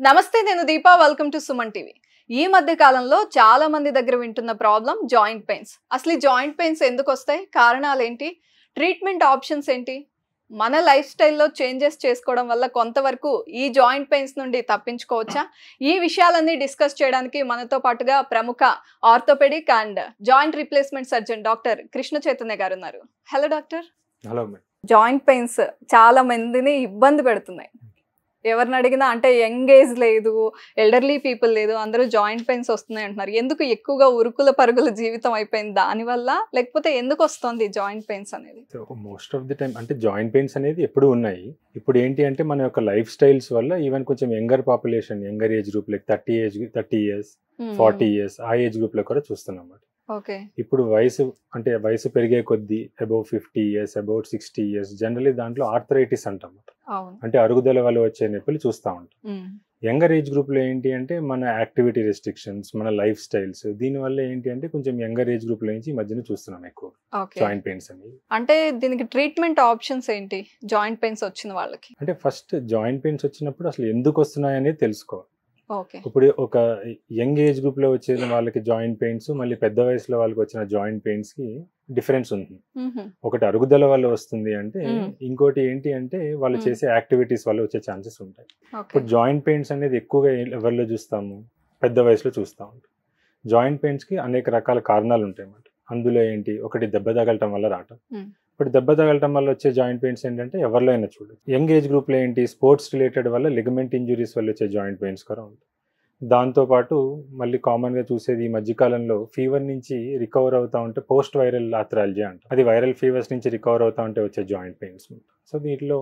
నమస్తే, నేను Deepa. Welcome to Suman TV. ఈ మధ్య కాలంలో చాలా మంది దగ్గర వింటున్న ప్రాబ్లం జాయింట్ పెయిన్స్. అసలు ఈ జాయింట్ పెయిన్స్ ఎందుకు వస్తాయి, కారణాలు ఏంటి, ట్రీట్మెంట్ ఆప్షన్స్ ఏంటి, మన లైఫ్ స్టైల్లో చేంజెస్ చేసుకోవడం వల్ల కొంతవరకు ఈ జాయింట్ పెయిన్స్ నుండి తప్పించుకోవచ్చా? ఈ విషయాలన్నీ డిస్కస్ చేయడానికి మనతో పాటుగా ప్రముఖ orthopaedic and joint replacement surgeon doctor Krishna Chaitanya గారు ఉన్నారు. Hello doctor. Hello. Joint pains చాలా మందిని ఇబ్బంది పెడుతున్నాయి. ఎవరిని అడిగినా అంటే యంగ్ ఏజ్ లేదు, ఎల్డర్లీ పీపుల్ లేదు, అందరూ జాయింట్ పెయిన్స్ వస్తున్నాయి అంటున్నారు. ఎందుకు? ఎక్కువగా ఉరుకుల పరుగుల జీవితం అయిపోయింది దానివల్ల, లేకపోతే ఎందుకు వస్తుంది జాయింట్ పెయిన్స్ అనేది? మోస్ట్ ఆఫ్ ది టైం అంటే జాయింట్ పెయిన్స్ అనేది ఎప్పుడు ఉన్నాయి. ఇప్పుడు ఏంటి అంటే మన యొక్క లైఫ్ స్టైల్స్ వల్ల ఈవెన్ కొంచెం younger population, younger age group like 30 years 40 years ఆ ఏజ్ గ్రూప్ లో కూడా చూస్తున్నాం. ఓకే. ఇప్పుడు వయసు పెరిగే కొద్దీ above 50 years above 60 years generally దాంట్లో ఆర్థరైటిస్ అంటాం. అంటే అరుగుదల వల్ల వచ్చే నొప్పులు చూస్తూ ఉంటాం. యంగర్ ఏజ్ గ్రూప్ లో ఏంటి అంటే మన యాక్టివిటీ రెస్ట్రిక్షన్స్, మన లైఫ్ స్టైల్స్, దీనివల్ల ఏంటి అంటే కొంచెం యంగర్ ఏజ్ గ్రూప్ లో నుంచి ఈ మధ్యన చూస్తున్నాం ఎక్కువ జాయింట్ పెయిన్స్ అనేవి. అంటే దీనికి ట్రీట్మెంట్ ఆప్షన్స్ ఏంటి జాయింట్ పెయిన్స్ వచ్చిన వాళ్ళకి? అంటే ఫస్ట్ జాయింట్ పెయిన్స్ వచ్చినప్పుడు అసలు ఎందుకు వస్తున్నాయి అనేది తెలుసుకోవాలి. ఓకే. ఇప్పుడు ఒక యంగ్ ఏజ్ గ్రూప్ లో వచ్చే వాళ్ళకి జాయింట్ పెయిన్స్, మళ్ళీ పెద్ద వయసులో వాళ్ళకి వచ్చిన జాయింట్ పెయిన్స్ కి డిఫరెన్స్ ఉంది. ఒకటి అరుగుదల వల్ల వస్తుంది అంటే, ఇంకోటి ఏంటి అంటే వాళ్ళు చేసే యాక్టివిటీస్ వల్ల వచ్చే ఛాన్సెస్ ఉంటాయి. ఇప్పుడు జాయింట్ పెయిన్స్ అనేది ఎక్కువగా ఎవరిలో చూస్తాము? పెద్ద వయసులో చూస్తూ ఉంటాం. జాయింట్ పెయిన్స్ కి అనేక రకాల కారణాలు ఉంటాయి అన్నమాట. అందులో ఏంటి, ఒకటి దెబ్బ తగలటం వల్ల రావటం. ఇప్పుడు దెబ్బ తగలటం వల్ల వచ్చే జాయింట్ పెయిన్స్ ఏంటంటే ఎవరిలో అయినా చూడు. యంగ్ ఏజ్ గ్రూప్ లో ఏంటి, స్పోర్ట్స్ రిలేటెడ్ వల్ల లిగమెంట్ ఇంజురీస్ వల్ల వచ్చే జాయింట్ పెయిన్స్ కూడా ఉంటాయి. దాంతోపాటు మళ్ళీ కామన్గా చూసేది ఈ మధ్యకాలంలో ఫీవర్ నుంచి రికవర్ అవుతా ఉంటే పోస్ట్ వైరల్ ఆర్థరాలజీ అంట. అది వైరల్ ఫీవర్స్ నుంచి రికవర్ అవుతా ఉంటే వచ్చే జాయింట్ పెయిన్స్. సో దీంట్లో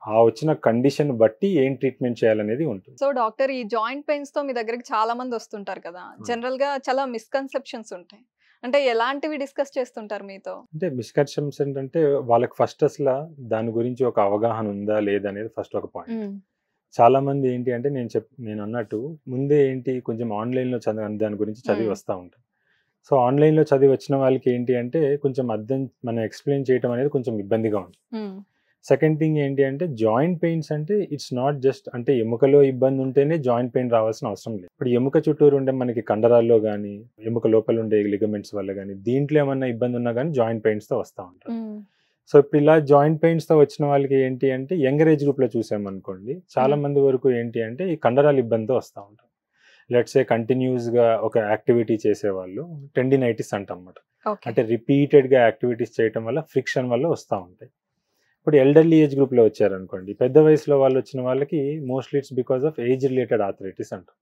ఆ వచ్చిన కండిషన్ బట్టి ఏం ట్రీట్మెంట్ చేయాలనేది ఉంటుంది. సో డాక్టర్, ఈ జాయింట్ పెయిన్స్ తో మీ దగ్గరికి చాలా మంది వస్తుంటారు కదా, జనరల్ గా చాలా మిస్కన్సెప్షన్స్ ఉంటాయి. అంటే ఎలాంటివి డిస్కస్ చేస్తుంటారు మీతో? అంటే మిస్కన్సెప్షన్స్ ఏంటంటే వాళ్ళకి ఫస్ట్ అసలు దాని గురించి ఒక అవగాహన ఉందా లేదా అనేది ఫస్ట్ ఒక పాయింట్. చాలా మంది ఏంటి అంటే నేను అన్నట్టు ముందే ఏంటి కొంచెం ఆన్లైన్లో దాని గురించి చదివి వస్తూ ఉంటాం. సో ఆన్లైన్లో చదివి వచ్చిన వాళ్ళకి ఏంటి అంటే కొంచెం మనం ఎక్స్ప్లెయిన్ చేయడం అనేది కొంచెం ఇబ్బందిగా ఉంది. సెకండ్ థింగ్ ఏంటి అంటే జాయింట్ పెయిన్స్ అంటే ఇట్స్ నాట్ జస్ట్ అంటే ఎముకలో ఇబ్బంది ఉంటేనే జాయింట్ పెయిన్ రావాల్సిన అవసరం లేదు. ఇప్పుడు ఎముక చుట్టూరు ఉండే మనకి కండరాల్లో కానీ, ఎముక లోపల ఉండే లిగమెంట్స్ వల్ల కానీ, దీంట్లో ఏమన్నా ఇబ్బంది ఉన్నా కానీ జాయింట్ పెయిన్స్తో వస్తూ ఉంటారు. సో ఇప్పుడు ఇలా జాయింట్ పెయిన్స్తో వచ్చిన వాళ్ళకి ఏంటి అంటే యంగర్ ఏజ్ గ్రూప్లో చూసామనుకోండి, చాలా మంది వరకు ఏంటి అంటే ఈ కండరాల ఇబ్బందితో వస్తూ ఉంటారు. లెట్స్ ఏ కంటిన్యూస్గా ఒక యాక్టివిటీ చేసేవాళ్ళు టెండినైటిస్ అంటాం అన్నమాట. అంటే రిపీటెడ్గా యాక్టివిటీస్ చేయడం వల్ల ఫ్రిక్షన్ వల్ల వస్తూ ఉంటాయి. ఇప్పుడు ఎల్డర్లీ ఏజ్ గ్రూప్లో వచ్చారనుకోండి, పెద్ద వయసులో వాళ్ళు వచ్చిన వాళ్ళకి mostly it's because of age related arthritis అంటాం.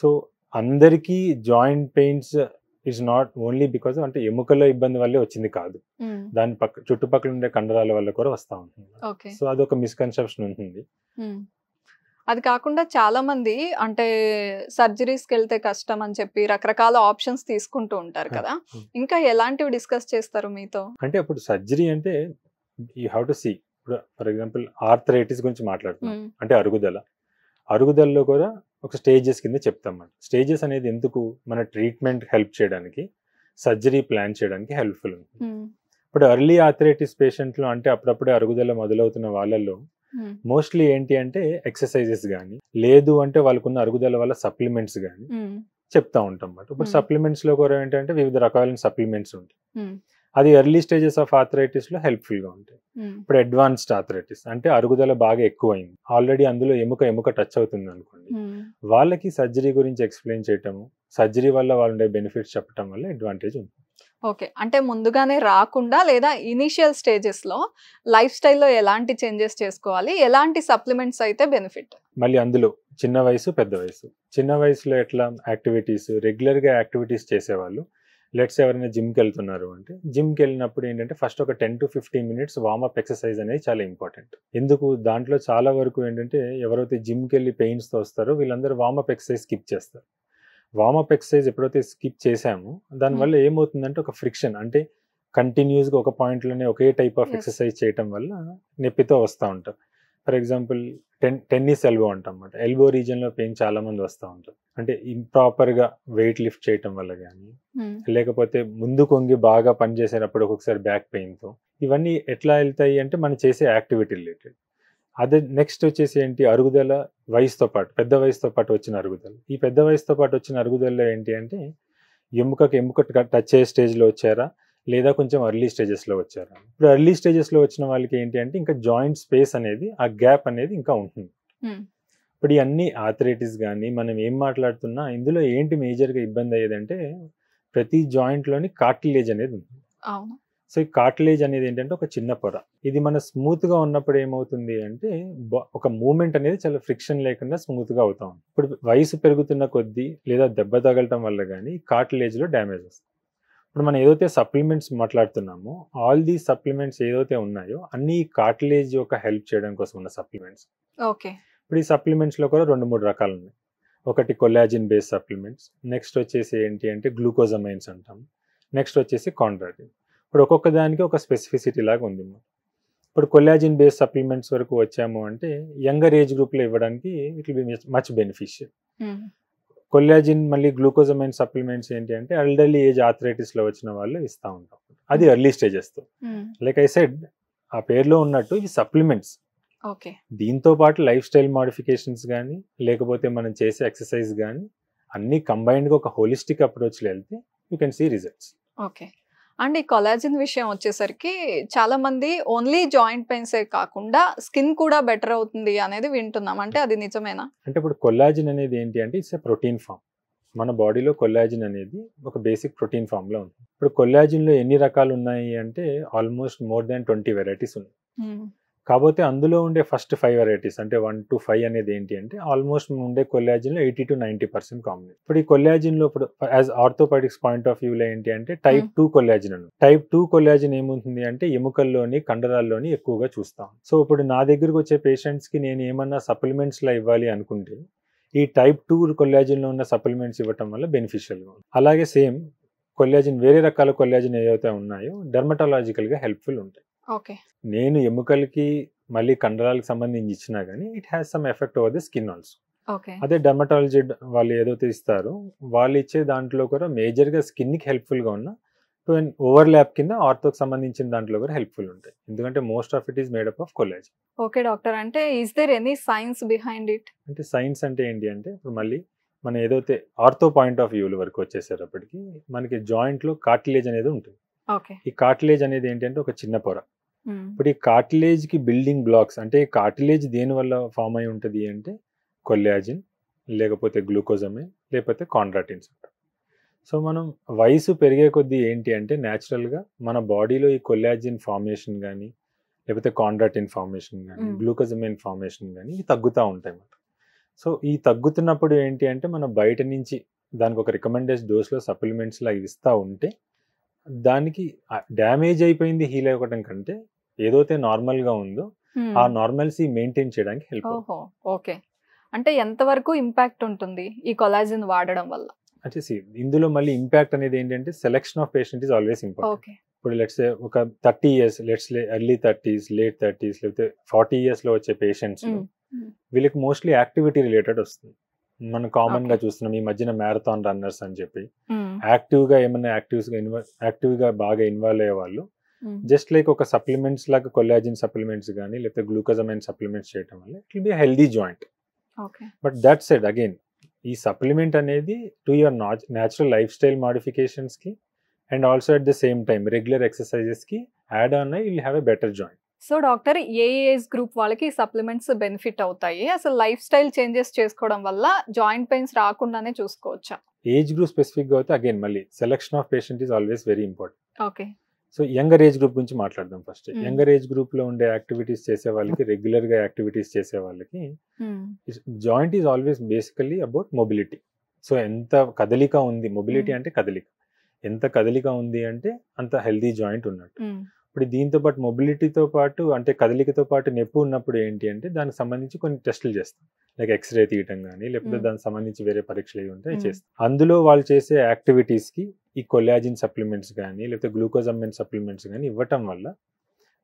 సో అందరికీ joint pains it's not only because అంటే ఎముకలో ఇబ్బంది వల్లే వచ్చింది కాదు, దాని చుట్టుపక్కల ఉండే కండరాల వల్ల కూడా వస్తూ ఉంటుంది. సో అదొక మిస్కన్సెప్షన్ ఉంటుంది. అది కాకుండా చాలా మంది అంటే సర్జరీస్కి వెళ్తే కష్టం అని చెప్పి రకరకాల ఆప్షన్స్ తీసుకుంటూ ఉంటారు కదా, ఇంకా ఎలాంటివి డిస్కస్ చేస్తారు మీతో? అంటే అప్పుడు సర్జరీ అంటే యూ హ్యావ్ టు సీ. ఇప్పుడు ఫర్ ఎగ్జాంపుల్ ఆర్థరైటిస్ గురించి మాట్లాడుతున్నాం అంటే అరుగుదలలో కూడా ఒక స్టేజెస్ కింద చెప్తాం. స్టేజెస్ అనేది ఎందుకు, మన ట్రీట్మెంట్ హెల్ప్ చేయడానికి, సర్జరీ ప్లాన్ చేయడానికి హెల్ప్ఫుల్ ఉంటుంది. ఇప్పుడు ఎర్లీ ఆర్థరైటిస్ పేషెంట్లు అంటే అప్పుడప్పుడే అరుగుదల మొదలవుతున్న వాళ్ళల్లో మోస్ట్లీ ఏంటి అంటే ఎక్సర్సైజెస్ కానీ, లేదు అంటే వాళ్ళకున్న అరుగుదల వల్ల సప్లిమెంట్స్ కానీ చెప్తా ఉంటాం అన్నమాట. ఇప్పుడు సప్లిమెంట్స్ లో కూడా ఏంటంటే వివిధ రకాలైన సప్లిమెంట్స్ ఉంటాయి. అది ఎర్లీ స్టేజెస్ ఆఫ్ ఆర్థరైటిస్ లో హెల్ప్ఫుల్ గా ఉంటాయి. ఇప్పుడు అడ్వాన్స్డ్ ఆర్థరైటిస్ అంటే అరుగుదల బాగా ఎక్కువైంది, ఆల్రెడీ అందులో ఎముక టచ్ అవుతుంది అనుకోండి, వాళ్ళకి సర్జరీ గురించి ఎక్స్ప్లెయిన్ చేయటము, సర్జరీ వల్ల వాళ్ళ బెనిఫిట్స్ చెప్పడం వల్ల అడ్వాంటేజ్ ఉంది. ఓకే. అంటే ముందుగానే రాకుండా లేదా ఇనిషియల్ స్టేజెస్ లో లైఫ్ స్టైల్లో ఎలాంటి చేంజెస్ చేసుకోవాలి, ఎలాంటి సప్లిమెంట్స్ అయితే బెనిఫిట్? మళ్ళీ అందులో చిన్న వయసు పెద్ద వయసు. చిన్న వయసులో ఎట్లా యాక్టివిటీస్, రెగ్యులర్గా యాక్టివిటీస్ చేసేవాళ్ళు, లెట్స్ ఎవరైనా జిమ్కి వెళ్తున్నారు అంటే జిమ్కి వెళ్ళినప్పుడు ఏంటంటే ఫస్ట్ ఒక 10 to 15 minutes వార్మప్ ఎక్సర్సైజ్ అనేది చాలా ఇంపార్టెంట్. ఎందుకు, దాంట్లో చాలా వరకు ఏంటంటే ఎవరైతే జిమ్కి వెళ్ళి పెయిన్స్తో వస్తారో వీళ్ళందరూ వార్మప్ ఎక్సర్సైజ్ స్కిప్ చేస్తారు. వార్మప్ ఎక్సర్సైజ్ ఎప్పుడైతే స్కిప్ చేసామో దానివల్ల ఏమవుతుందంటే ఒక ఫ్రిక్షన్, అంటే కంటిన్యూస్గా ఒక పాయింట్లోనే ఒకే టైప్ ఆఫ్ ఎక్సర్సైజ్ చేయటం వల్ల నొప్పితో వస్తూ ఉంటారు. ఫర్ ఎగ్జాంపుల్ టెన్నిస్ ఎల్బో అంటాం అన్నమాట. ఎల్బో రీజియన్లో పెయిన్ చాలా మంది వస్తూ ఉంటారు. అంటే ఇంప్రాపర్గా వెయిట్ లిఫ్ట్ చేయటం వల్ల కానీ, లేకపోతే ముందు కొంగి బాగా పనిచేసేటప్పుడు ఒక్కొక్కసారి బ్యాక్ పెయిన్తో, ఇవన్నీ ఎట్లా వెళ్తాయి అంటే మనం చేసే యాక్టివిటీ రిలేటెడ్. అదే నెక్స్ట్ వచ్చేసి ఏంటి, అరుగుదల వయసుతో పాటు, పెద్ద వయసుతో పాటు వచ్చిన అరుగుదల. ఈ పెద్ద వయసుతో పాటు వచ్చిన అరుగుదలలో ఏంటి అంటే ఎముక టచ్ అయ్యే స్టేజ్లో వచ్చారా, లేదా కొంచెం ఎర్లీ స్టేజెస్లో వచ్చారా. ఇప్పుడు ఎర్లీ స్టేజెస్లో వచ్చిన వాళ్ళకి ఏంటి అంటే ఇంకా జాయింట్ స్పేస్ అనేది, ఆ గ్యాప్ అనేది ఇంకా ఉంటుంది. ఇప్పుడు ఇవన్నీ ఆర్థరైటిస్ కానీ మనం ఏం మాట్లాడుతున్నా ఇందులో ఏంటి మేజర్గా ఇబ్బంది అయ్యేదంటే ప్రతి జాయింట్లోని కార్టిలేజ్ అనేది ఉంది. సో ఈ కార్టిలేజ్ అనేది ఏంటంటే ఒక చిన్న పొర. ఇది మన స్మూత్గా ఉన్నప్పుడు ఏమవుతుంది అంటే ఒక మూమెంట్ అనేది చాలా ఫ్రిక్షన్ లేకుండా స్మూత్గా అవుతా ఉంది. ఇప్పుడు వయసు పెరుగుతున్న కొద్దీ లేదా దెబ్బ తగలటం వల్ల కానీ కార్టిలేజ్లో డ్యామేజ్ వస్తుంది. ఇప్పుడు మనం ఏదైతే సప్లిమెంట్స్ మాట్లాడుతున్నామో ఆల్ దీ సప్లిమెంట్స్ ఏదైతే ఉన్నాయో అన్ని కార్టిలేజ్ యొక్క హెల్ప్ చేయడం కోసం ఉన్న సప్లిమెంట్స్. ఓకే. ఇప్పుడు ఈ సప్లిమెంట్స్లో కూడా 2-3 రకాలు ఉన్నాయి. ఒకటి కొల్లాజిన్ బేస్డ్ సప్లిమెంట్స్, నెక్స్ట్ వచ్చేసి ఏంటి అంటే గ్లూకోజమైన్స్ అంటాం, నెక్స్ట్ వచ్చేసి కాండ్రాటిన్. ఇప్పుడు ఒక్కొక్క దానికి ఒక స్పెసిఫిసిటీ లాగా ఉంది. ఇప్పుడు కొల్లాజిన్ బేస్డ్ సప్లిమెంట్స్ వరకు వచ్చాము అంటే యంగర్ ఏజ్ గ్రూప్లో ఇవ్వడానికి it will be much beneficial. Collagen మళ్ళీ గ్లూకోజమైన్ సప్లిమెంట్స్ ఏంటి అంటే ఎల్డర్లీ ఏజ్ ఆర్థరైటిస్లో వచ్చిన వాళ్ళు ఇస్తూ ఉంటాం. అది ఎర్లీ స్టేజెస్తో. లైక్ ఐ సెడ్, ఆ పేరులో ఉన్నట్టు ఇవి సప్లిమెంట్స్. ఓకే. దీంతో పాటు లైఫ్ స్టైల్ మాడిఫికేషన్స్ కానీ లేకపోతే మనం చేసే ఎక్సర్సైజ్ కానీ అన్నీ కంబైన్డ్గా ఒక హోలిస్టిక్ అప్రోచ్లో వెళ్తే you can see results. Okay. And ఈ కొలాజిన్ విషయం వచ్చేసరికి చాలా మంది ఓన్లీ జాయింట్ పెయిన్సే కాకుండా స్కిన్ కూడా బెటర్ అవుతుంది అనేది వింటున్నాం. అంటే అది నిజమేనా? అంటే ఇప్పుడు కొల్లాజిన్ అనేది ఏంటి అంటే ఇట్స్ ఎ ప్రోటీన్ ఫామ్. మన బాడీలో కొల్లాజిన్ అనేది ఒక బేసిక్ ప్రోటీన్ ఫామ్లో ఉంది. ఇప్పుడు కొల్లాజిన్లో ఎన్ని రకాలు ఉన్నాయి అంటే ఆల్మోస్ట్ మోర్ దాన్ 20 వెరైటీస్ ఉన్నాయి. కాకపోతే అందులో ఉండే ఫస్ట్ 5 వెరైటీస్ అంటే 1 to 5 అనేది ఏంటి అంటే ఆల్మోస్ట్ ఉండే కొల్లాజిన్లో 80 to 90% కామన్. ఇప్పుడు ఈ కొల్లాజిన్లో ఇప్పుడు యాజ్ ఆర్థోపెడిక్స్ పాయింట్ ఆఫ్ వ్యూలో ఏంటి అంటే టైప్ 2 కొల్లాజిన్ ఉంది. టైప్ 2 కొల్లాజిన్ ఏముంటుంది అంటే ఎముకల్లోని కండరాల్లోని ఎక్కువగా చూస్తాం. సో ఇప్పుడు నా దగ్గరకు వచ్చే పేషెంట్స్కి నేను ఏమన్నా సప్లిమెంట్స్లా ఇవ్వాలి అనుకుంటే ఈ టైప్ 2 కొల్లాజిన్లో ఉన్న సప్లిమెంట్స్ ఇవ్వటం వల్ల బెనిఫిషియల్గా ఉంది. అలాగే సేమ్ కొల్లాజిన్ వేరే రకాల కొల్లాజిన్ ఏవైతే ఉన్నాయో డెర్మటాలజికల్గా హెల్ప్ఫుల్ ఉంటాయి. ఓకే. నేను ఎముకలకి మళ్ళీ కండరాలకు సంబంధించి ఇచ్చినా కానీ it has some effect over the skin also. Okay. అదే డెర్మటాలజీ వాళ్ళు ఏదైతే ఇస్తారో వాళ్ళు ఇచ్చే దాంట్లో కూడా మేజర్గా స్కిన్కి హెల్ప్ఫుల్గా ఉన్న ఓవర్ ల్యాప్ కింద ఆర్థోకి సంబంధించిన దాంట్లో కూడా హెల్ప్ఫుల్ ఉంటాయి. ఎందుకంటే most of it is made up of collagen. Okay doctor, అంటే is there any science behind it? అంటే సైన్స్ అంటే ఏంటి అంటే ఇప్పుడు మళ్ళీ మనం ఏదైతే ఆర్థో పాయింట్ ఆఫ్ వ్యూల వరకు వచ్చేసేటప్పటికి మనకి జాయింట్లో కార్టిలేజ్ అనేది ఉంటుంది. ఓకే. ఈ కార్టిలేజ్ అనేది ఏంటంటే ఒక చిన్న పొర. ఇప్పుడు ఈ కార్టిలేజ్కి బిల్డింగ్ బ్లాక్స్ అంటే ఈ కార్టిలేజ్ దేని వల్ల ఫామ్ అయి ఉంటుంది అంటే కొల్లాజిన్, లేకపోతే గ్లూకోజమైన్, లేకపోతే కాండ్రాటిన్స్ అంటారు. సో మనం వయసు పెరిగే కొద్దీ ఏంటి అంటే న్యాచురల్గా మన బాడీలో ఈ కొల్లాజిన్ ఫార్మేషన్ కానీ లేకపోతే కాండ్రాటిన్ ఫార్మేషన్ కానీ గ్లూకోజమైన్ ఫార్మేషన్ కానీ తగ్గుతూ ఉంటాయి అన్నమాట. సో ఈ తగ్గుతున్నప్పుడు ఏంటి అంటే మనం బయట నుంచి దానికి ఒక రికమెండెడ్ డోస్లో సప్లిమెంట్స్లా ఇస్తూ ఉంటే దానికి డ్యామేజ్ అయిపోయింది హీల్ అవ్వడం కంటే ఏదైతే నార్మల్గా ఉందో ఆ నార్మల్సీ మెయింటైన్ చేయడానికి హెల్ప్. ఓకే. అంటే ఎంతవరకు ఇంపాక్ట్ ఉంటుంది ఈ కొలాజిన్ వాడడం వల్ల? అంటే ఇందులో మళ్ళీ ఇంపాక్ట్ అనేది ఏంటంటే selection of patient is always important. ఇప్పుడు లెట్స్ సే ఒక 30 years, let's early 30s, late 30s లేకపోతే 40 yearsలో వచ్చే పేషెంట్స్ వీళ్ళకి మోస్ట్లీ యాక్టివిటీ రిలేటెడ్ వస్తుంది. మనం కామన్ గా చూస్తున్నాం ఈ మధ్యన మ్యారథాన్ రన్నర్స్ అని చెప్పి యాక్టివ్గా ఏమన్నా యాక్టివ్గా బాగా ఇన్వాల్వ్ అయ్యే వాళ్ళు జస్ట్ లైక్ ఒక సప్లిమెంట్స్ లాగా కొల్లాజిన్ సప్లిమెంట్స్ కానీ లేకపోతే గ్లూకోజమైన్ సప్లిమెంట్స్ చేయడం వల్ల it will be healthy joint. But that said again ఈ సప్లిమెంట్ అనేది to your natural lifestyle మాడిఫికేషన్స్కి and also at the same time regular ఎక్సర్సైజెస్కి యాడ్ ఆన్ అయ్యి will have a better joint. So doctor, ఏ age group వాళ్ళకి supplements benefit అవుతాయి? అసలు life style changes చేసుకోవడం వల్ల జాయింట్ పెయిన్స్ రాకుండానే చూసుకోవచ్చా? ఏజ్ గ్రూప్ స్పెసిఫిక్గా అయితే అగైన్ మళ్ళీ selection of patient is always very important. Okay. So younger age group గురించి మాట్లాడదాం ఫస్ట్. యంగర్ ఏజ్ గ్రూప్లో ఉండే యాక్టివిటీస్ చేసే వాళ్ళకి రెగ్యులర్గా యాక్టివిటీస్ చేసే వాళ్ళకి joint is always basically about mobility. So ఎంత కదలిక ఉంది, మొబిలిటీ అంటే కదలిక, ఎంత కదలిక ఉంది అంటే అంత హెల్దీ జాయింట్ ఉన్నట్టు. ఇప్పుడు దీంతో పాటు మొబిలిటీతో పాటు అంటే కదలికతో పాటు నొప్పి ఉన్నప్పుడు ఏంటి అంటే దానికి సంబంధించి కొన్ని టెస్టులు చేస్తాం, లైక్ ఎక్స్రే తీయటం కానీ లేకపోతే దానికి సంబంధించి వేరే పరీక్షలు ఏవి ఉంటాయి చేస్తాం. అందులో వాళ్ళు చేసే యాక్టివిటీస్కి ఈ కొల్లాజిన్ సప్లిమెంట్స్ కానీ లేకపోతే గ్లూకోజమైన్ సప్లిమెంట్స్ కానీ ఇవ్వటం వల్ల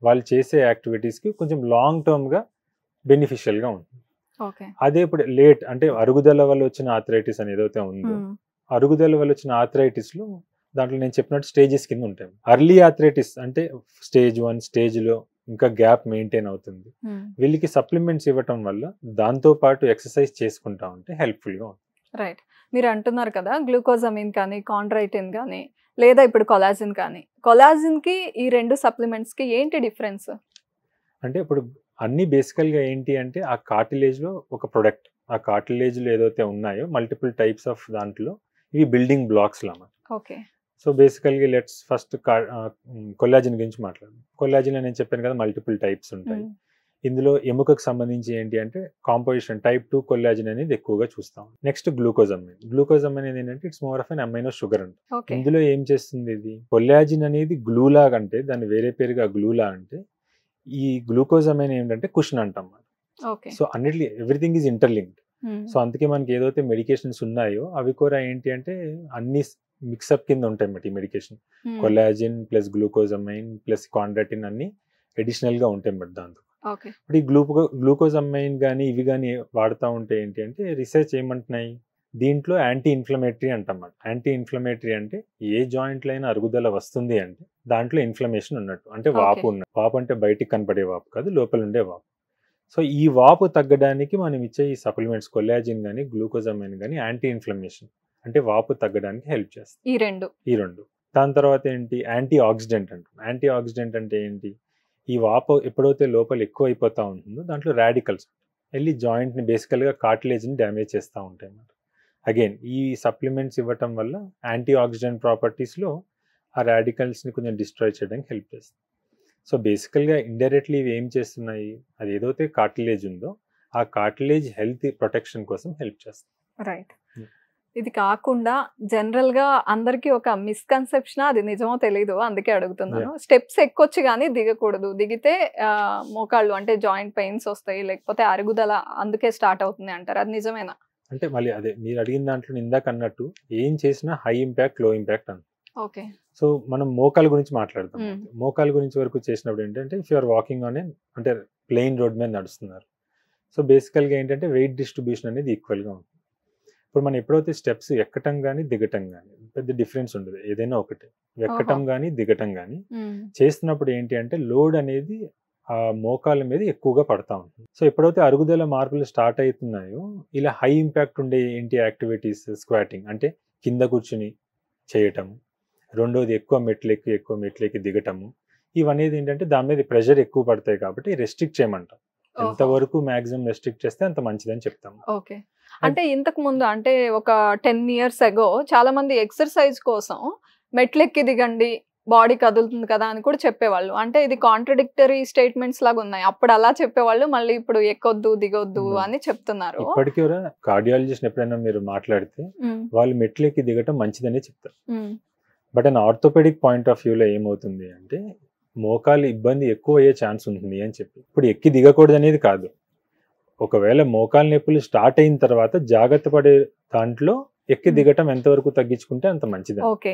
వాళ్ళు చేసే యాక్టివిటీస్కి కొంచెం లాంగ్ టర్మ్గా బెనిఫిషియల్గా ఉంటుంది. అదే ఇప్పుడు లేట్ అంటే అరుగుదల వల్ల వచ్చిన ఆర్థరైటిస్ అని ఏదైతే ఉందో అరుగుదల వల్ల వచ్చిన ఆర్థరైటిస్లో దాంట్లో నేను చెప్పినట్టు స్టేజెస్ కింద ఉంటాయి. అర్లీ ఆర్థరైటిస్ అంటే స్టేజ్ 1 స్టేజ్లో ఇంకా గ్యాప్ మెయింటైన్ అవుతుంది. వీళ్ళకి సప్లిమెంట్స్ ఇవ్వటం వల్ల దాంతో పాటు ఎక్సర్సైజ్ చేసుకుంటా ఉంటే హెల్ప్ఫుల్గా ఉంటుంది. రైట్. మీరు అంటున్నారు కదా గ్లూకోజమిన్ కానీ కాండ్రైటిన్ కానీ లేదా ఇప్పుడు కొలాజిన్ కానీ, కొలాజిన్కి ఈ 2 సప్లిమెంట్స్కి ఏంటి డిఫరెన్స్? అంటే ఇప్పుడు అన్ని బేసికల్గా ఏంటి అంటే ఆ కార్టిలేజ్లో ఒక ప్రొడక్ట్, ఆ కార్టిలేజ్లో ఏదైతే ఉన్నాయో మల్టిపుల్ టైప్స్ ఆఫ్ దాంట్లో ఇవి బిల్డింగ్ బ్లాక్స్ లాగా. ఓకే. సో బేసికల్గా లెట్స్ ఫస్ట్ కొల్లాజిన్ గురించి మాట్లాడదాం. కొల్లాజిన్ నేను చెప్పాను కదా మల్టిపుల్ టైప్స్ ఉంటాయి. ఇందులో ఎముకకు సంబంధించి ఏంటి అంటే కాంపోజిషన్ టైప్ 2 కొల్లాజిన్ అనేది ఎక్కువగా చూస్తాం. Next glucosamine. గ్లూకోజమైన్ అనేది ఏంటంటే it's more of an amino sugar అంట. ఇందులో ఏం చేస్తుంది ఇది? కొల్లాజిన్ అనేది గ్లూలా అంటే దాని వేరే పేరుగా గ్లూలా అంటే ఈ గ్లూకోజమైన్ ఏంటంటే కుషన్ అంటాం. సో అన్నిటి ఎవ్రీథింగ్ ఈజ్ ఇంటర్లింక్డ్. సో అందుకే మనకి ఏదైతే మెడికేషన్స్ ఉన్నాయో అవి కూడా ఏంటి అంటే అన్ని మిక్సప్ కింద ఉంటాయి అన్నమాట. ఈ medication collagen plus glucosamine plus chondroitin అన్ని అడిషనల్ గా ఉంటాయి అన్నమాట దాంతో. ఇప్పుడు ఈ గ్లూకోజమైన్ కానీ ఇవి కానీ వాడుతూ ఉంటే ఏంటి అంటే రీసెర్చ్ ఏమంటున్నాయి, దీంట్లో యాంటీ ఇన్ఫ్లమేటరీ అంటమాట. యాంటీ ఇన్ఫ్లమేటరీ అంటే ఏ జాయింట్లో అయినా అరుగుదల వస్తుంది అంటే దాంట్లో ఇన్ఫ్లమేషన్ ఉన్నట్టు, అంటే వాపు ఉన్నట్టు. వాపు అంటే బయటికి కనపడే వాపు కాదు, లోపల ఉండే వాపు. సో ఈ వాపు తగ్గడానికి మనం ఇచ్చే ఈ సప్లిమెంట్స్ కొల్లాజిన్ కానీ గ్లూకోజమైన్ కానీ యాంటీ ఇన్ఫ్లమేషన్ అంటే వాపు తగ్గడానికి హెల్ప్ చేస్తాయి ఈ రెండు. దాని తర్వాత ఏంటి, యాంటీ ఆక్సిడెంట్ అంటాం. యాంటీ ఆక్సిడెంట్ అంటే ఏంటి, ఈ వాపు ఎప్పుడైతే లోపల ఎక్కువ అయిపోతూ ఉంటుందో దాంట్లో రాడికల్స్ వెళ్ళి జాయింట్ని బేసికల్గా కార్టిలేజ్ని డ్యామేజ్ చేస్తూ ఉంటాయి అన్నమాట. అగైన్ ఈ సప్లిమెంట్స్ ఇవ్వటం వల్ల యాంటీ ఆక్సిడెంట్ ప్రాపర్టీస్లో ఆ రాడికల్స్ని కొంచెం డిస్ట్రాయ్ చేయడానికి హెల్ప్ చేస్తుంది. సో బేసికల్గా ఇండైరెక్ట్లీ ఇవి ఏం చేస్తున్నాయి, అది ఏదైతే కార్టిలేజ్ ఉందో ఆ కార్టిలేజ్ హెల్త్ ప్రొటెక్షన్ కోసం హెల్ప్ చేస్తుంది. రైట్. ఇది కాకుండా జనరల్గా అందరికీ ఒక మిస్కన్సెప్షన్, అది నిజమో తెలీదు అందుకే అడుగుతున్నాను. స్టెప్స్ ఎక్కొచ్చు కానీ దిగకూడదు, దిగితే మోకాళ్ళు అంటే జాయింట్ పెయిన్స్ వస్తాయి లేకపోతే అరుగుదల అందుకే స్టార్ట్ అవుతుంది అంటారు, అది నిజమేనా? అంటే మళ్ళీ అదే మీరు అడిగిన దాంట్లో ఇందాక అన్నట్టు ఏం చేసినా హై ఇంపాక్ట్ లో ఇంపాక్ట్ అంత. ఓకే. సో మనం మోకాల గురించి మాట్లాడతాం. మోకాల గురించి వరకు చేసినప్పుడు ఏంటంటే ఇఫ్ యూఆర్ వాకింగ్ ఆన్ అంటే ప్లెయిన్ రోడ్ మీద నడుస్తున్నారు, సో బేసికల్గా ఏంటంటే వెయిట్ డిస్ట్రిబ్యూషన్ అనేది ఈక్వల్గా ఉంటుంది. ఇప్పుడు మనం ఎప్పుడైతే స్టెప్స్ ఎక్కటం కానీ దిగటం కానీ పెద్ద డిఫరెన్స్ ఉండదు, ఏదైనా ఒకటే. ఎక్కటం కానీ దిగటం కానీ చేస్తున్నప్పుడు ఏంటి అంటే లోడ్ అనేది ఆ మోకాళ్ళ మీద ఎక్కువగా పడతా ఉంటుంది. సో ఎప్పుడైతే అరుగుదల మార్పులు స్టార్ట్ అవుతున్నాయో ఇలా హై ఇంపాక్ట్ ఉండే ఏంటి యాక్టివిటీస్, స్క్వాటింగ్ అంటే కింద కూర్చుని చేయటం, రెండోది ఎక్కువ మెట్లెక్కి దిగటము, ఇవనేది ఏంటంటే దాని మీద ప్రెషర్ ఎక్కువ పడతాయి కాబట్టి రెస్ట్రిక్ట్ చేయమంటాం. ఎంతవరకు మాక్సిమం రెస్ట్రిక్ట్ చేస్తే అంత మంచిదని చెప్తాం. ఓకే. అంటే ఇంతకు ముందు అంటే ఒక 10 years ago చాలా మంది ఎక్సర్సైజ్ కోసం మెట్లెక్కి దిగండి బాడీ కదులుతుంది కదా అని కూడా చెప్పేవాళ్ళు. అంటే ఇది కాంట్రడిక్టరీ స్టేట్మెంట్స్ లాగా ఉన్నాయి. అప్పుడు అలా చెప్పేవాళ్ళు, మళ్ళీ ఇప్పుడు ఎక్కొద్దు దిగొద్దు అని చెప్తున్నారు. ఇప్పటికీ కూడా కార్డియాలజిస్ట్ ఎప్పుడైనా మీరు మాట్లాడితే వాళ్ళు మెట్లెక్కి దిగటం మంచిదనే చెప్తారు. But and orthopaedic point of వ్యూలో ఏమవుతుంది అంటే మోకాలు ఇబ్బంది ఎక్కువ అయ్యే ఛాన్స్ ఉంటుంది అని చెప్పి ఇప్పుడు ఎక్కి దిగకూడదు అనేది కాదు. ఒకవేళ మోకాలు నొప్పులు స్టార్ట్ అయిన తర్వాత జాగ్రత్త పడే దాంట్లో ఎక్కి దిగటం ఎంతవరకు తగ్గించుకుంటే అంత మంచిది. ఓకే.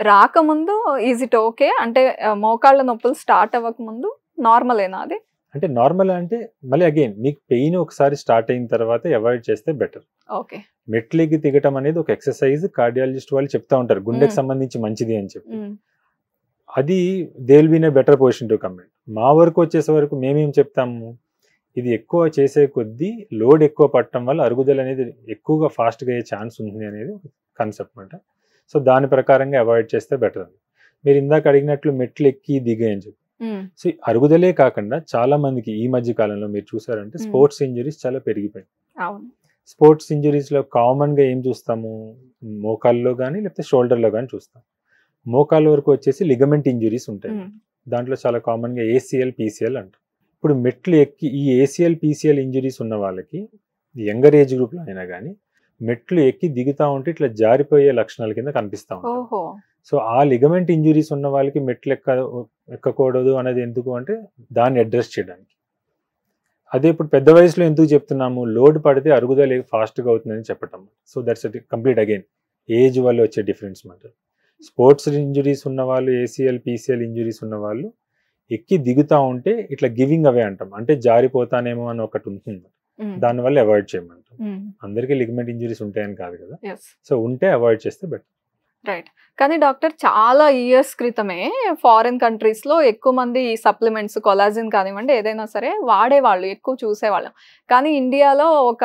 రాకముందు ఈజ్ ఇట్ ఓకే అంటే మోకాళ్ళ నొప్పులు స్టార్ట్ అవ్వక ముందు నార్మలేనా అది? అంటే నార్మల్ అంటే మళ్ళీ అగైన్ మీకు పెయిన్ ఒకసారి స్టార్ట్ అయిన తర్వాత అవాయిడ్ చేస్తే బెటర్. ఓకే. మెట్లెక్కి దిగటం అనేది ఒక ఎక్సర్సైజ్ కార్డియాలజిస్ట్ వాళ్ళు చెప్తా ఉంటారు, గుండెకి సంబంధించి మంచిది అని చెప్పి. అది they will be in a better position to comment. మా వరకు వచ్చేసే వరకు మేమేం చెప్తాము, ఇది ఎక్కువ చేసే కొద్దీ లోడ్ ఎక్కువ పట్టడం వల్ల అరుగుదల అనేది ఎక్కువగా ఫాస్ట్గా అయ్యే ఛాన్స్ ఉంది అనేది కాన్సెప్ట్ అనమాట. సో దాని ప్రకారంగా అవాయిడ్ చేస్తే బెటర్ అని. మీరు ఇందాక అడిగినట్లు మెట్లు ఎక్కి దిగే అని చెప్పి, సో అరుగుదలే కాకుండా చాలా మందికి ఈ మధ్య కాలంలో మీరు చూసారంటే స్పోర్ట్స్ ఇంజరీస్ చాలా పెరిగిపోయాయి. స్పోర్ట్స్ ఇంజరీస్లో కామన్గా ఏం చూస్తాము, మోకాల్లో కానీ లేకపోతే షోల్డర్లో కానీ చూస్తాం. మోకాళ్ళ వరకు వచ్చేసి లిగమెంట్ ఇంజరీస్ ఉంటాయి. దాంట్లో చాలా కామన్గా ACL, PCL అంటారు. ఇప్పుడు మెట్లు ఎక్కి ఈ ACL, PCL ఇంజరీస్ ఉన్న వాళ్ళకి యంగర్ ఏజ్ గ్రూప్లో అయినా కానీ మెట్లు ఎక్కి దిగుతూ ఉంటే ఇట్లా జారిపోయే లక్షణాల కింద కనిపిస్తూ ఉంటాయి. సో ఆ లిగమెంట్ ఇంజరీస్ ఉన్న వాళ్ళకి మెట్లు ఎక్కకూడదు అనేది ఎందుకు అంటే దాన్ని అడ్రస్ చేయడానికి. అదే ఇప్పుడు పెద్ద వయసులో ఎందుకు చెప్తున్నాము, లోడ్ పడితే అరుగుదల ఫాస్ట్గా అవుతుందని చెప్పటం. So that's complete again age వల్ల వచ్చే డిఫరెన్స్ మాట. స్పోర్ట్స్ ఇంజరీస్ ఉన్న వాళ్ళు, ACL, PCL ఇంజరీస్ ఉన్న వాళ్ళు ఎక్కి దిగుతూ ఉంటే ఇట్లా గివింగ్ అవే అంటాం, అంటే జారిపోతానేమో అని ఒకటి ఉంటుంది, దానివల్ల అవాయిడ్ చేయమంటాం. అందరికీ లిగమెంట్ ఇంజరీస్ ఉంటాయని కాదు కదా, సో ఉంటే అవాయిడ్ చేస్తే బెటర్. రైట్. కానీ డాక్టర్ చాలా ఇయర్స్ క్రితమే ఫారిన్ కంట్రీస్‌లో ఎక్కువ మంది ఈ సప్లిమెంట్స్ కొలాజిన్ కానివ్వండి ఏదైనా సరే వాడేవాళ్ళు. ఎక్కువ చూసేవాళ్ళం. కానీ ఇండియాలో ఒక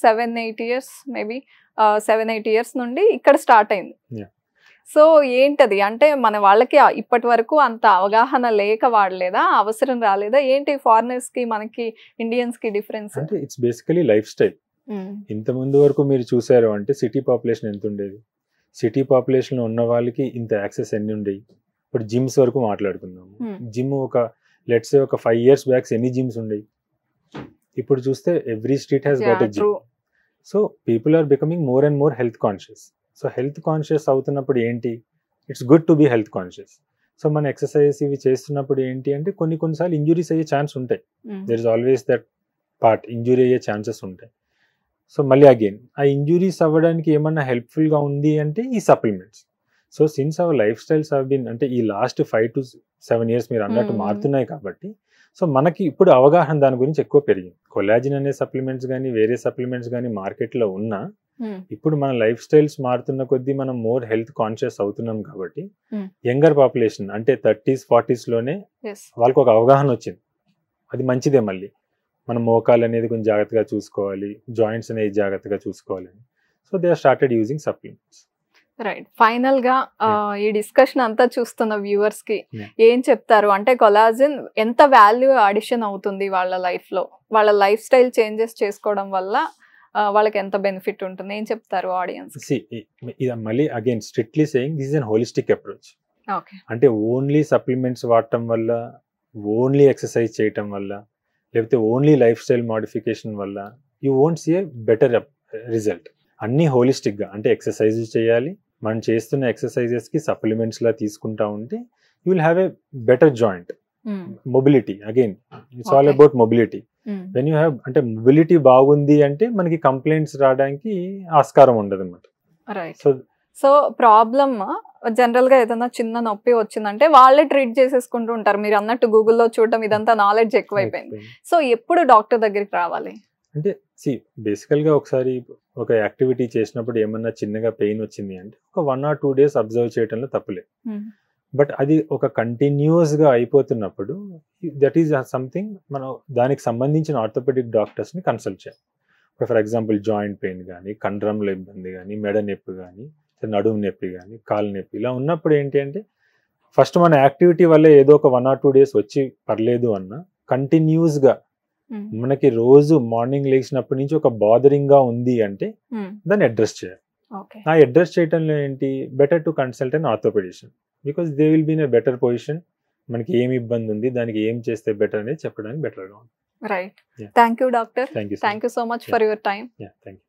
7, 8 ఇయర్స్ మేబీ 7, 8 ఇయర్స్ నుండి ఇక్కడ స్టార్ట్ అయింది. యాహ్! సో ఏంటది? అంటే మన వాళ్ళకి ఇప్పటి వరకు అంత అవగాహన లేక వాడలేదా? అవసరం రాలేదా? ఏంటి ఫారినర్స్‌కి మనకి ఇండియన్స్‌కి డిఫరెన్స్? అంటే ఇట్స్ బేసికలీ లైఫ్ స్టైల్. ఇంతకుముందు వరకు మీరు చూసారు అంటే సిటీ పాపులేషన్ ఎంత ఉండేది? సిటీ పాపులేషన్ ఉన్న వాళ్ళకి ఇంత యాక్సెస్ ఎన్ని ఉండేవి? ఇప్పుడు జిమ్స్ వరకు మాట్లాడుకుందాము. జిమ్ ఒక లెట్స్ సే ఒక 5 ఇయర్స్ బ్యాక్స్ ఎన్ని జిమ్స్ ఉండేవి? ఇప్పుడు చూస్తే every street has got a gym. So people are becoming more and more health conscious. So health conscious అవుతున్నప్పుడు ఏంటి, it's good to be health conscious. So మన exercise ఇవి చేస్తున్నప్పుడు ఏంటి అంటే కొన్నిసార్లు ఇంజురీస్ అయ్యే ఛాన్స్ ఉంటాయి. There is always that part, injury అయ్యే ఛాన్సెస్ ఉంటాయి. సో మళ్ళీ అగైన్ ఆ ఇంజురీస్ అవ్వడానికి ఏమన్నా హెల్ప్ఫుల్గా ఉంది అంటే ఈ supplements. So since our life styles have been అంటే ఈ లాస్ట్ 5 to 7 ఇయర్స్ మీరు అన్నట్టు మారుతున్నాయి కాబట్టి సో మనకి ఇప్పుడు అవగాహన దాని గురించి ఎక్కువ పెరిగింది. కొలాజిన్ అనే సప్లిమెంట్స్ కానీ వేరే సప్లిమెంట్స్ కానీ మార్కెట్లో ఉన్నా ఇప్పుడు మన లైఫ్ స్టైల్స్ మారుతున్న కొద్దీ మనం మోర్ హెల్త్ కాన్షియస్ అవుతున్నాం కాబట్టి యంగర్ పాపులేషన్ అంటే 30s, 40s లోనే వాళ్ళకి ఒక అవగాహన వచ్చింది. అది మంచిదే. మళ్ళీ మన మోకాలు అనేది కొంచెం జాగ్రత్తగా చూసుకోవాలి, జాయింట్స్ అనేది జాగ్రత్తగా చూసుకోవాలి. So they are started using supplements. Right. Final గా ఈ డిస్కషన్ అంతా చూస్తున్న వ్యూవర్స్ కి ఏం చెప్తారు? అంటే కొలాజిన్ ఎంత వాల్యూ అడిషన్ అవుతుంది వాళ్ళ లైఫ్ లో, వాళ్ళ లైఫ్ స్టైల్ చేంజెస్ చేసుకోవడం వల్ల వాళ్ళకి ఎంత బెనిఫిట్ ఉంటుంది? ఏం చెప్తారు ఆడియన్స్? మళ్ళీ again strictly saying this is an holistic approach. అంటే ఓన్లీ సప్లిమెంట్స్ వాడటం వల్ల, ఓన్లీ ఎక్సర్సైజ్ చేయటం వల్ల, లేకపోతే ఓన్లీ లైఫ్ స్టైల్ మోడిఫికేషన్ వల్ల you won't see a better result. అన్నీ హోలిస్టిక్గా అంటే ఎక్సర్సైజ్ చేయాలి, మనం చేస్తున్న ఎక్సర్సైజెస్కి సప్లిమెంట్స్లా తీసుకుంటా ఉంటే you will have a better joint. Mobility again it's all about mobility. When you have అంటే మొబిలిటీ బాగుంది అంటే మనకి కంప్లైంట్స్ రావడానికి ఆస్కారం ఉండదు అనమాట. సో ప్రాబ్లమ్ జనరల్ గా ఏదైనా చిన్న నొప్పి వచ్చిందంటే వాళ్ళే ట్రీట్ చేసేసుకుంటూ ఉంటారు. మీరు అన్నట్టు గూగుల్లో చూడటం ఇదంతా నాలెడ్జ్ ఎక్కువైపోయింది. సో ఎప్పుడు డాక్టర్ దగ్గరికి రావాలి? అంటే బేసికల్గా ఒకసారి ఒక యాక్టివిటీ చేసినప్పుడు ఏమన్నా చిన్నగా పెయిన్ వచ్చింది అంటే ఒక 1 or 2 days అబ్జర్వ్ చేయడంలో తప్పులేదు. బట్ అది ఒక కంటిన్యూస్గా అయిపోతున్నప్పుడు దట్ ఈస్ సంథింగ్ మనం దానికి సంబంధించిన ఆర్థోపెడిక్ డాక్టర్స్ని కన్సల్ట్ చేయాలి. ఇప్పుడు ఫర్ ఎగ్జాంపుల్ జాయింట్ పెయిన్ కానీ, కండరంలో ఇబ్బంది కానీ, మెడ నొప్పి కానీ, నడుము నొప్పి కానీ, కాలు నొప్పి ఇలా ఉన్నప్పుడు ఏంటి అంటే ఫస్ట్ మన యాక్టివిటీ వల్ల ఏదో ఒక 1 or 2 days వచ్చి పర్లేదు అన్న కంటిన్యూస్గా మనకి రోజు మార్నింగ్ లేచినప్పటి నుంచి ఒక బాదరింగ్గా ఉంది అంటే దాన్ని అడ్రస్ చేయాలి. ఆ అడ్రస్ చేయడంలో ఏంటి better to consult an orthopaedician because they will be in a better position. మనకి ఏమి ఇబ్బంది ఉంది, దానికి ఏం చేస్తే బెటర్ అనేది చెప్పడానికి బెటర్గా ఉంది. Right. Thank you doctor. Thank you so much for your time. Thank you.